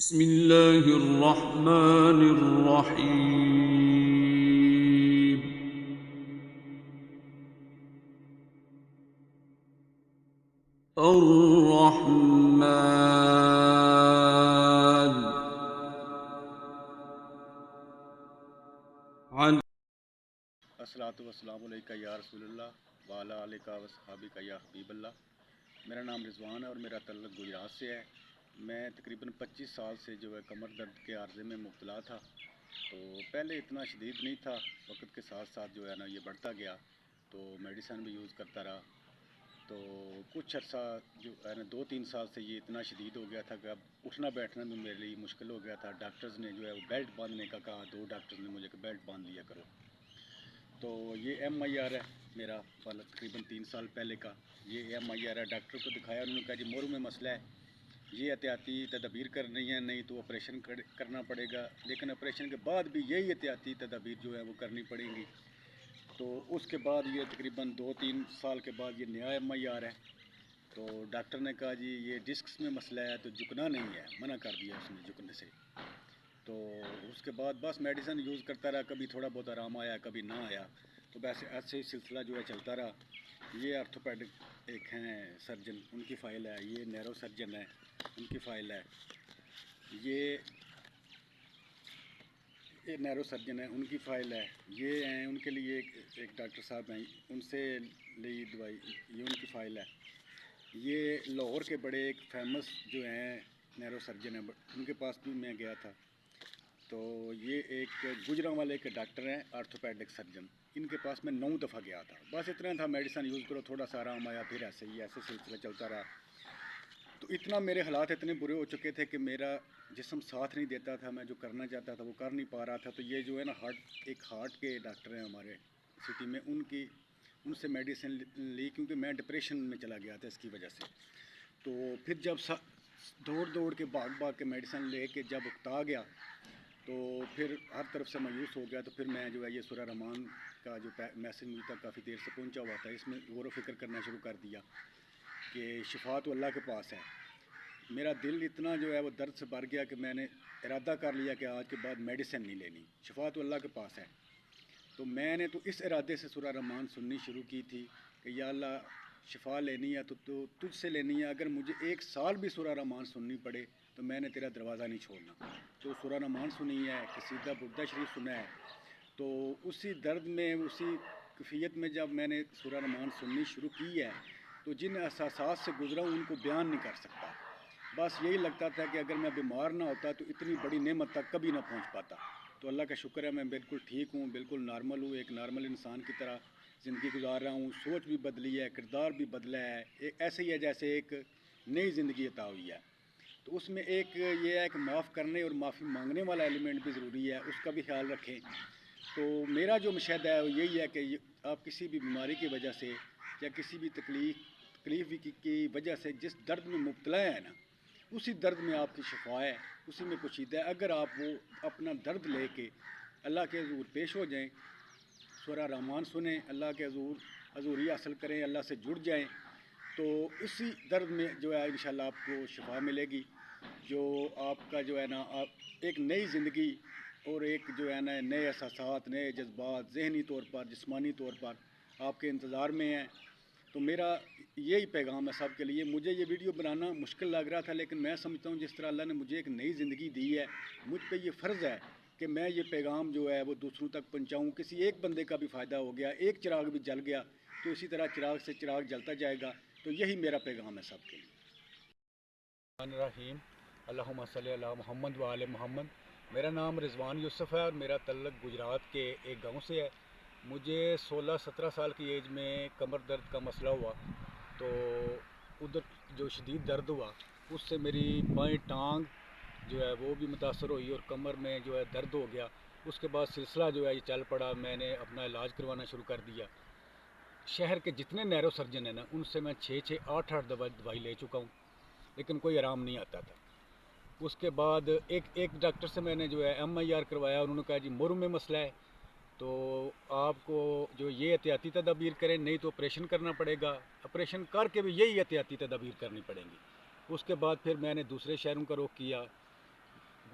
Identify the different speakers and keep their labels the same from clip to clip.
Speaker 1: بسم الله الرحمن الرحيم. الرحمن عن
Speaker 2: الصلاۃ والسلام علیکہ یا رسول اللہ وعلیٰ علیکہ وصحابہ یا حبیب اللہ۔ میرا نام رضوان ہے اور میرا تعلق گجرات سے ہے۔ میں تقریباً 25 سال سے جو ہے کمر درد کے عارضے میں مبتلا تھا، تو پہلے اتنا شدید نہیں تھا، وقت کے ساتھ ساتھ جو ہے نا یہ بڑھتا گیا، تو میڈیسن بھی یوز کرتا رہا۔ تو کچھ عرصہ جو ہے نا 2-3 سال سے یہ اتنا شدید ہو گیا تھا کہ اب اٹھنا بیٹھنا بھی میرے لیے مشکل ہو گیا تھا۔ ڈاکٹرز نے جو ہے وہ بیلٹ باندھنے کا کہا، 2 ڈاکٹرز نے مجھے کہ بیلٹ باندھ لیا کرو۔ تو یہ ایم آئی آر ہے میرا تقریباً 3 سال پہلے کا، یہ ایم آئی آر ہے۔ ڈاکٹر کو دکھایا، انہوں نے کہا جی مورو میں مسئلہ ہے، یہ احتیاطی تدابیر کرنی ہے، نہیں تو آپریشن کرنا پڑے گا، لیکن آپریشن کے بعد بھی یہی احتیاطی تدابیر جو ہے وہ کرنی پڑیں گی۔ تو اس کے بعد یہ تقریباً 2-3 سال کے بعد یہ نیا ایم آئی آر ہے۔ تو ڈاکٹر نے کہا جی یہ ڈسکس میں مسئلہ ہے، تو جھکنا نہیں ہے، منع کر دیا اس نے جھکنے سے۔ تو اس کے بعد بس میڈیسن یوز کرتا رہا، کبھی تھوڑا بہت آرام آیا کبھی نہ آیا، تو ویسے ایسے ہی سلسلہ جو ہے چلتا رہا۔ یہ آرتھوپیڈک ایک ہیں سرجن، ان کی فائل ہے، یہ نیرو سرجن ہے، ان کی فائل ہے، یہ نیرو سرجن ہے، ان کی فائل ہے، یہ ہیں ان کے لیے ایک ڈاکٹر صاحب ہیں، ان سے لی دوائی، یہ ان کی فائل ہے۔ یہ لاہور کے بڑے ایک فیمس جو ہیں نیرو سرجن ہیں، ان کے پاس بھی میں گیا تھا۔ تو یہ ایک گجران والے کے ڈاکٹر ہیں آرتھوپیڈک سرجن، ان کے پاس میں 9 دفعہ گیا تھا، بس اتنا تھا میڈیسن یوز کرو، تھوڑا سا آرام آیا، پھر ایسے سلسلہ چلتا رہا۔ تو اتنا میرے حالات اتنے برے ہو چکے تھے کہ میرا جسم ساتھ نہیں دیتا تھا، میں جو کرنا چاہتا تھا وہ کر نہیں پا رہا تھا۔ تو یہ جو ہے نا ہارٹ کے ڈاکٹر ہیں ہمارے سٹی میں، ان سے میڈیسن لی، کیونکہ میں ڈپریشن میں چلا گیا تھا اس کی وجہ سے۔ تو پھر جب دوڑ کے بھاگ کے میڈیسن لے کے جب اکتا گیا، تو پھر ہر طرف سے مایوس ہو گیا، تو پھر میں جو ہے یہ سورہ رحمان کا جو میسج مجھ تک کافی دیر سے پہنچا ہوا تھا، اس میں غور و فکر کرنا شروع کر دیا کہ شفا تو اللہ کے پاس ہے۔ میرا دل اتنا جو ہے وہ درد سے بھر گیا کہ میں نے ارادہ کر لیا کہ آج کے بعد میڈیسن نہیں لینی، شفا تو اللہ کے پاس ہے۔ تو میں نے تو اس ارادے سے سورہ رحمان سننی شروع کی تھی کہ یا اللہ شفا لینی ہے تو تجھ سے لینی ہے، اگر مجھے 1 سال بھی سورہ رحمان سننی پڑے تو میں نے تیرا دروازہ نہیں چھوڑنا۔ تو سورہ رحمان سنی ہے، قصیدہ بردہ شریف سنا ہے، تو اسی درد میں، اسی کیفیت میں جب میں نے سورہ رحمان سننی شروع کی ہے، تو جن احساسات سے گزرا ہوں ان کو بیان نہیں کر سکتا۔ بس یہی لگتا تھا کہ اگر میں بیمار نہ ہوتا تو اتنی بڑی نعمت تک کبھی نہ پہنچ پاتا۔ تو اللہ کا شکر ہے میں بالکل ٹھیک ہوں، بالکل نارمل ہوں، ایک نارمل انسان کی طرح زندگی گزار رہا ہوں، سوچ بھی بدلی ہے، کردار بھی بدلا ہے، ایسے ہی ہے جیسے ایک نئی زندگی عطا ہوئی ہے۔ تو اس میں ایک یہ ہے کہ معاف کرنے اور معافی مانگنے والا ایلیمنٹ بھی ضروری ہے، اس کا بھی خیال رکھیں۔ تو میرا جو مشاہدہ ہے وہ یہی ہے کہ آپ کسی بھی بیماری کی وجہ سے یا کسی بھی تکلیف کی وجہ سے جس درد میں مبتلا ہے نا، اسی درد میں آپ کی شفا ہے، اسی میں کشیدہ ہے۔ اگر آپ وہ اپنا درد لے کے اللہ کے حضور پیش ہو جائیں، سورہ رحمان سنیں، اللہ کے حضوری حاصل کریں، اللہ سے جڑ جائیں، تو اسی درد میں جو ہے انشاءاللہ آپ کو شفا ملے گی، جو آپ کا جو ہے نا آپ ایک نئی زندگی اور ایک جو ہے نا نئے احساسات، نئے جذبات، ذہنی طور پر، جسمانی طور پر آپ کے انتظار میں ہیں۔ تو میرا یہی پیغام ہے سب کے لیے۔ مجھے یہ ویڈیو بنانا مشکل لگ رہا تھا، لیکن میں سمجھتا ہوں جس طرح اللہ نے مجھے ایک نئی زندگی دی ہے، مجھ پہ یہ فرض ہے کہ میں یہ پیغام جو ہے وہ دوسروں تک پہنچاؤں۔ کسی ایک بندے کا بھی فائدہ ہو گیا، ایک چراغ بھی جل گیا، تو اسی طرح چراغ سے چراغ جلتا جائے گا۔ تو یہی میرا پیغام ہے سب کے لیے۔ الرحیم، اللہم صلی علی محمد و آل محمد۔ میرا نام رضوان یوسف ہے اور میرا تعلق گجرات کے ایک گاؤں سے ہے۔ مجھے 16-17 سال کی ایج میں کمر درد کا مسئلہ ہوا، تو ادھر جو شدید درد ہوا اس سے میری بائیں ٹانگ جو ہے وہ بھی متاثر ہوئی اور کمر میں جو ہے درد ہو گیا۔ اس کے بعد سلسلہ جو ہے یہ چل پڑا، میں نے اپنا علاج کروانا شروع کر دیا۔ شہر کے جتنے نیرو سرجن ہیں نا، ان سے میں 6-8 دوائی لے چکا ہوں، لیکن کوئی آرام نہیں آتا تھا۔ اس کے بعد ایک ڈاکٹر سے میں نے جو ہے ایم آئی آر کروایا، انہوں نے کہا جی مورو میں مسئلہ ہے، تو آپ کو جو یہ احتیاطی تدابیر کریں، نہیں تو آپریشن کرنا پڑے گا، آپریشن کر کے بھی یہی احتیاطی تدابیر کرنی پڑیں گی۔ اس کے بعد پھر میں نے دوسرے شہروں کا رخ کیا،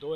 Speaker 3: 2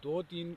Speaker 3: 2-3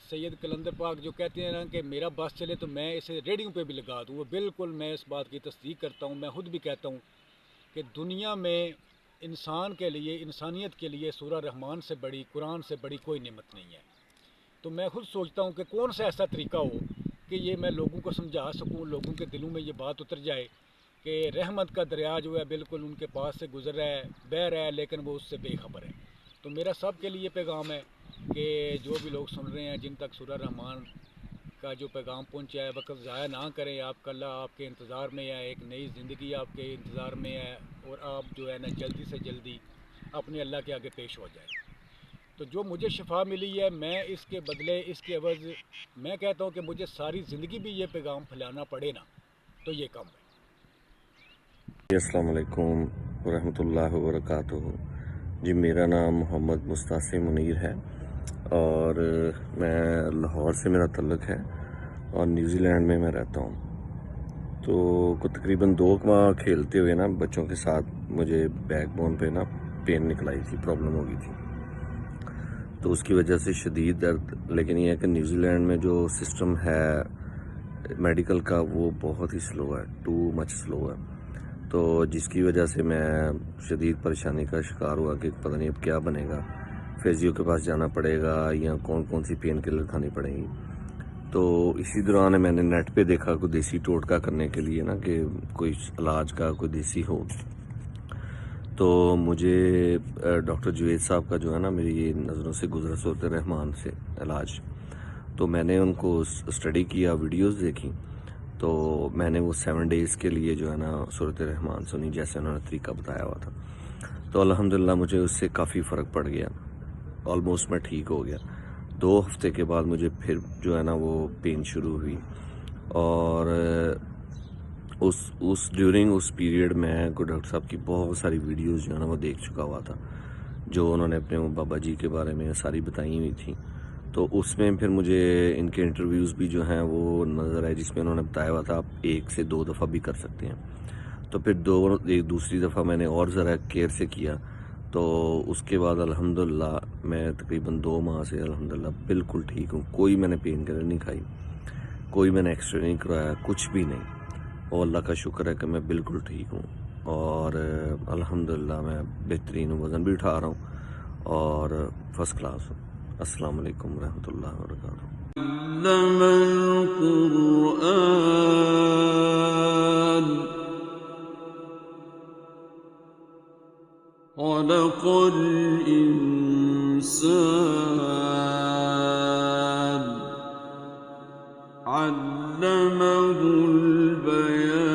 Speaker 3: سید کلندر پاک جو کہتے ہیں نا کہ میرا بس چلے تو میں اسے ریڈیو پہ بھی لگا دوں، وہ بالکل میں اس بات کی تصدیق کرتا ہوں. میں خود بھی کہتا ہوں کہ دنیا میں انسان کے لیے، انسانیت کے لیے سورہ رحمان سے بڑی، قرآن سے بڑی کوئی نعمت نہیں ہے. تو میں خود سوچتا ہوں کہ کون سا ایسا طریقہ ہو کہ یہ میں لوگوں کو سمجھا سکوں، لوگوں کے دلوں میں یہ بات اتر جائے کہ رحمت کا دریا جو ہے بالکل ان کے پاس سے گزر رہا ہے، بہہ رہا ہے، لیکن وہ اس سے بے خبر ہے. تو میرا سب کے لیے پیغام ہے کہ جو بھی لوگ سن رہے ہیں، جن تک سورہ رحمان کا جو پیغام پہنچا ہے، وقت ضائع نہ کریں. آپ کا اللہ آپ کے انتظار میں ہے، ایک نئی زندگی آپ کے انتظار میں ہے، اور آپ جو ہے نا جلدی سے جلدی اپنے اللہ کے آگے پیش ہو جائیں. تو جو مجھے شفا ملی ہے، میں اس کے بدلے، اس کے عوض میں کہتا ہوں کہ مجھے ساری زندگی بھی یہ پیغام پھیلانا پڑے نا تو یہ کم ہے.
Speaker 4: السلام علیکم ورحمۃ اللہ وبرکاتہ. جی میرا نام محمد مستعصم منیر ہے اور میں لاہور سے میرا تعلق ہے اور نیوزی لینڈ میں رہتا ہوں. تو تقریباً 2 ماہ کھیلتے ہوئے نا بچوں کے ساتھ مجھے بیک بون پہ نا پین نکل آئی تھی، پرابلم ہو گئی تھی. تو اس کی وجہ سے شدید درد. لیکن یہ ہے کہ نیوزی لینڈ میں جو سسٹم ہے میڈیکل کا وہ بہت ہی سلو ہے، ٹو مچ سلو ہے. تو جس کی وجہ سے میں شدید پریشانی کا شکار ہوا کہ پتہ نہیں اب کیا بنے گا، فیزیو کے پاس جانا پڑے گا یا کون سی پین کلر کھانی پڑے گی. تو اسی دوران میں نے نیٹ پہ دیکھا کوئی دیسی ٹوٹکا کرنے کے لیے نا کہ کوئی علاج کا کوئی دیسی ہو. تو مجھے ڈاکٹر جوید صاحب کا جو ہے نا میری نظروں سے گزرا سورۃ الرحمان سے علاج. تو میں نے ان کو اسٹڈی کیا، ویڈیوز دیکھی. تو میں نے وہ 7 ڈیز کے لیے جو ہے نا سورۃ الرحمان سنی جیسے انہوں نے طریقہ بتایا ہوا تھا. تو الحمدللہ مجھے اس سے کافی فرق پڑ گیا، آلموسٹ میں ٹھیک ہو گیا. 2 ہفتے کے بعد مجھے پھر جو ہے نا وہ پین شروع ہوئی. اور اس ڈیورنگ اس پیریڈ میں کو ڈاکٹر صاحب کی بہت ساری ویڈیوز جو ہے نا وہ دیکھ چکا ہوا تھا، جو انہوں نے اپنے بابا جی کے بارے میں ساری بتائی ہوئی تھیں. تو اس میں پھر مجھے ان کے انٹرویوز بھی جو ہیں وہ نظر آئے جس میں انہوں نے بتایا ہوا تھا آپ 1 سے 2 دفعہ بھی کر سکتے ہیں. تو پھر ایک دوسری دفعہ میں نے اور ذرا کیئر سے کیا. تو اس کے بعد الحمدللہ میں تقریباً 2 ماہ سے الحمدللہ بالکل ٹھیک ہوں. کوئی میں نے پین کلر نہیں کھائی، کوئی میں نے ایکس رے نہیں کرایا، کچھ بھی نہیں. اور اللہ کا شکر ہے کہ میں بالکل ٹھیک ہوں اور الحمدللہ میں بہترین وزن بھی اٹھا رہا ہوں اور فرسٹ کلاس ہوں. السلام علیکم ورحمۃ اللہ وبرکاتہ.
Speaker 1: علم القرآن خلق الإنسان علمه البيان